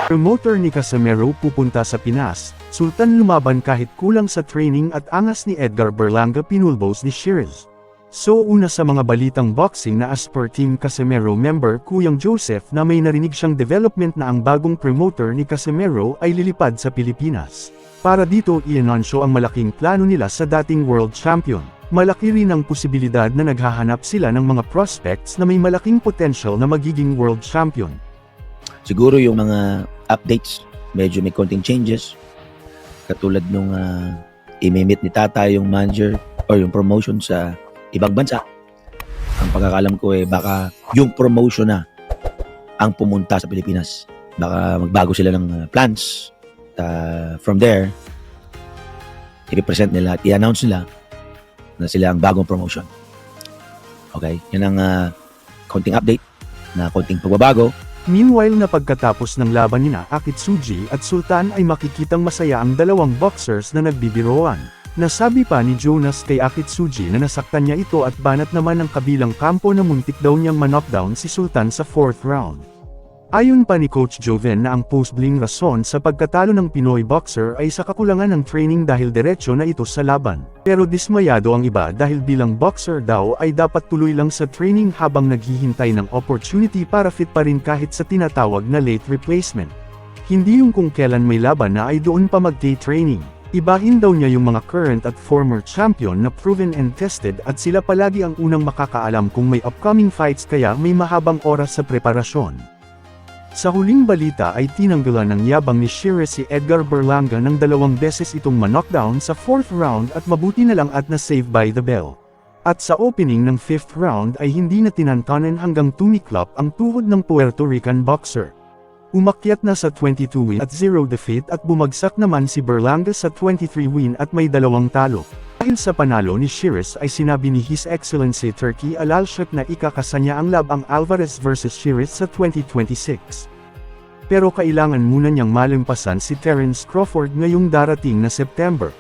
Promoter ni Casimero pupunta sa Pinas, Sultan lumaban kahit kulang sa training at angas ni Edgar Berlanga pinulbos ni Shiraz. So una sa mga balitang boxing na as per Team Casimero member Kuyang Joseph na may narinig siyang development na ang bagong promoter ni Casimero ay lilipad sa Pilipinas. Para dito i-anunsyo ang malaking plano nila sa dating world champion. Malaki rin ang posibilidad na naghahanap sila ng mga prospects na may malaking potential na magiging world champion. Siguro yung mga updates, medyo may konting changes. Katulad nung imimit ni Tata yung manager or yung promotion sa ibang bansa. Ang pagkakalam ko baka yung promotion na ang pumunta sa Pilipinas. Baka magbago sila ng plans. From there, i-represent nila at i-announce nila na sila ang bagong promotion. Okay? Yan ang konting update na konting pagbabago. Meanwhile na pagkatapos ng laban nina Akitsuji at Sultan ay makikitang masaya ang dalawang boxers na nagbibiroan. Nasabi pa ni Jonas kay Akitsuji na nasaktan niya ito at banat naman ang kabilang kampo na muntik daw niyang ma-knockdown si Sultan sa 4th round. Ayon pa ni Coach Joven na ang post-bling rason sa pagkatalo ng Pinoy boxer ay sa kakulangan ng training dahil diretsyo na ito sa laban. Pero dismayado ang iba dahil bilang boxer daw ay dapat tuloy lang sa training habang naghihintay ng opportunity para fit pa rin kahit sa tinatawag na late replacement. Hindi yung kung kailan may laban na ay doon pa mag-day training. Ibahin daw niya yung mga current at former champion na proven and tested at sila palagi ang unang makakaalam kung may upcoming fights kaya may mahabang oras sa preparasyon. Sa huling balita ay tinanggalan ng yabang ni Shiraz si Edgar Berlanga ng 2 beses itong ma-knockdown sa 4th round at mabuti na lang at na-save by the bell. At sa opening ng 5th round ay hindi na tinantanan hanggang tumiklop ang tuhod ng Puerto Rican boxer. Umakyat na sa 22 win at 0 defeat at bumagsak naman si Berlanga sa 23 win at may 2 talo. Dahil sa panalo ni Shiraz ay sinabi ni His Excellency Turki Al-Alshak na ikakasa niya ang labang Alvarez vs Shiraz sa 2026. Pero kailangan muna niyang malampasan si Terence Crawford ngayong darating na September.